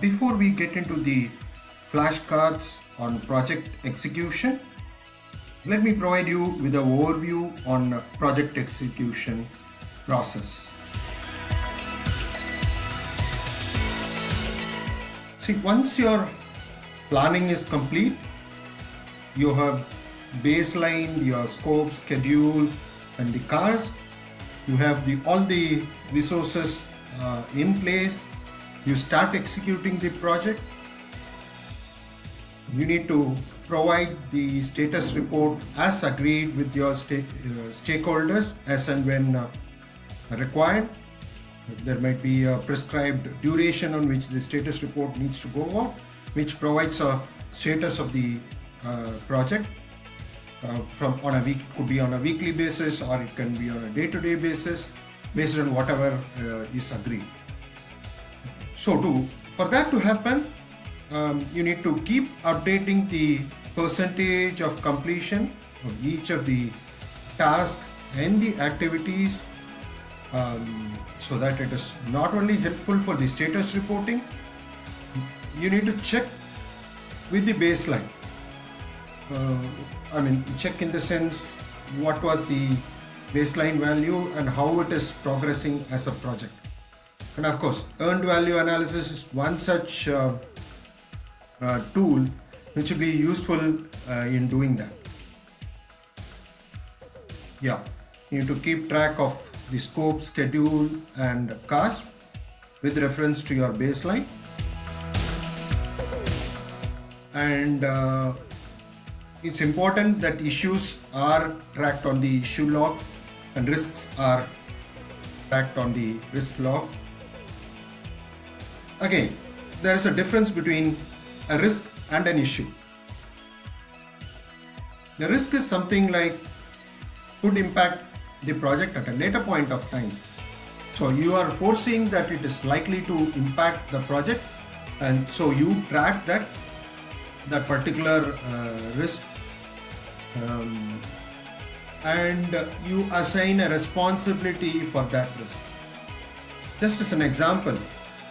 Before we get into the flashcards on project execution, let me provide you with an overview on project execution process. See, once your planning is complete, you have baseline, your scope, schedule, and the cost. You have all the resources in place. You start executing the project. You need to provide the status report as agreed with your stakeholders as and when required. There might be a prescribed duration on which the status report needs to go out, which provides a status of the project from on a week. It could be on a weekly basis, or it can be on a day-to-day basis based on whatever is agreed. So for that to happen, you need to keep updating the percentage of completion of each of the tasks and the activities, so that it is not only helpful for the status reporting. You need to check with the baseline. Check in the sense what was the baseline value and how it is progressing as a project. And of course, earned value analysis is one such tool which will be useful in doing that. Yeah, you need to keep track of the scope, schedule, and cost with reference to your baseline. And it's important that issues are tracked on the issue log and risks are tracked on the risk log. Again, there is a difference between a risk and an issue. The risk is something like could impact the project at a later point of time. So you are foreseeing that it is likely to impact the project, and so you track that particular risk, and you assign a responsibility for that risk. Just as an example,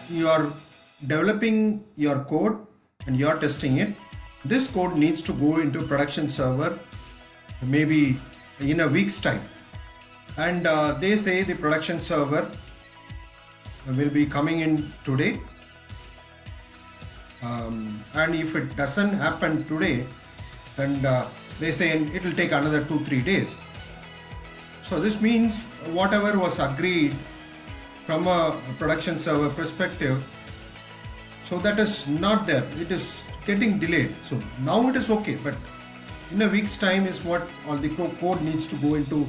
you are developing your code and you are testing it. This code needs to go into production server maybe in a week's time, and they say the production server will be coming in today, and if it doesn't happen today, and they say it will take another 2-3 days. So this means whatever was agreed from a production server perspective, so that is not there. It is getting delayed. So now it is okay, but in a week's time is what all the code needs to go into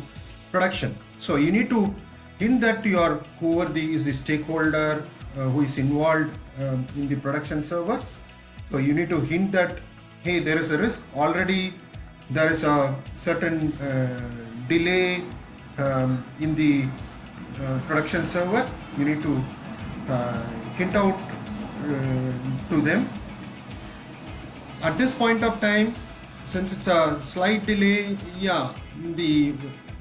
production. So you need to hint that to your whoever is the stakeholder who is involved in the production server. So you need to hint that, hey, there is a risk already. There is a certain delay in the production server. You need to hint out to them. At this point of time, since it's a slight delay, you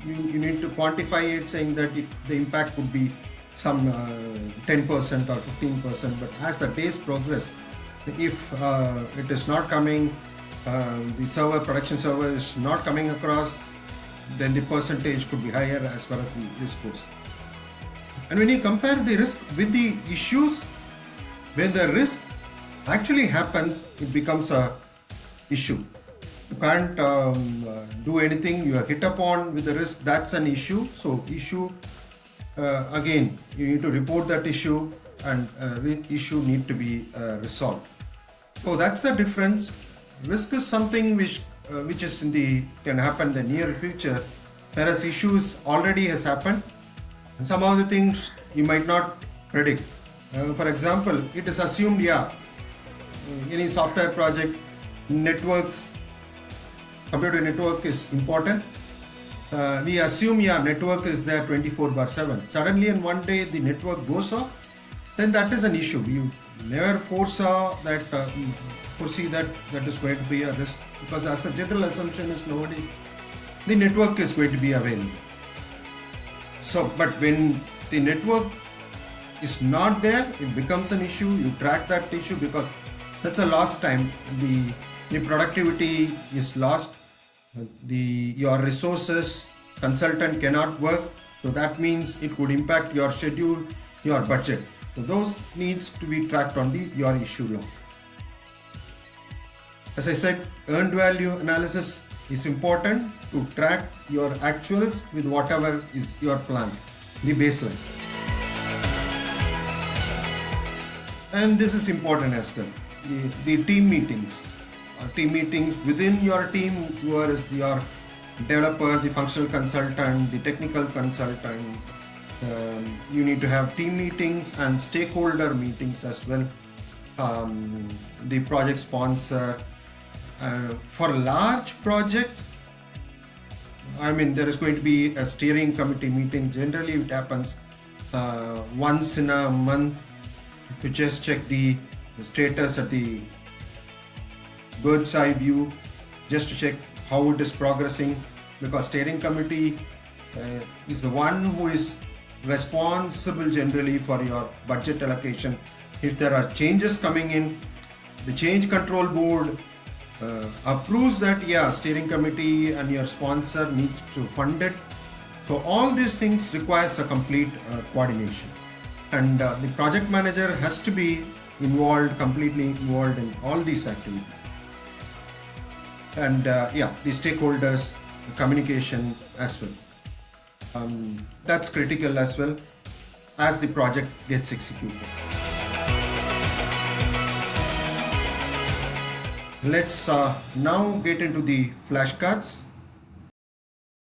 need to quantify it, saying that the impact could be some 10% or 15%. But as the days progress, if it is not coming, the production server is not coming across, then the percentage could be higher as far as the risk goes. And when you compare the risk with the issues, when the risk actually happens, it becomes a issue. You can't do anything. You are hit upon with the risk. That's an issue. So issue, again, you need to report that issue, and issue need to be resolved. So that's the difference. Risk is something which is can happen in the near future, whereas issues already has happened. And some of the things you might not predict. For example, it is assumed, any software project, computer network is important. We assume network is there 24/7. Suddenly in one day the network goes off, then that is an issue. You never foresee that is going to be a risk, because as a general assumption is nowadays the network is going to be available. So, but when the network is not there, it becomes an issue. You track that issue because that's a lost time. The productivity is lost. Your resources consultant cannot work, so that means it could impact your schedule, your budget. So those needs to be tracked on your issue log. As I said, earned value analysis is important to track your actuals with whatever is your plan, the baseline. And this is important as well. The team meetings. Team meetings within your team, who is your developer, the functional consultant, the technical consultant. You need to have team meetings and stakeholder meetings as well. The project sponsor. For large projects, there is going to be a steering committee meeting. Generally, it happens once in a month to just check the status at the bird's eye view, just to check how it is progressing, because steering committee is the one who is responsible generally for your budget allocation. If there are changes coming in, the change control board approves that, steering committee and your sponsor needs to fund it. So all these things requires a complete coordination, and the project manager has to be completely involved in all these activities. And the stakeholders communication as well. That's critical as well as the project gets executed. Let's now get into the flashcards.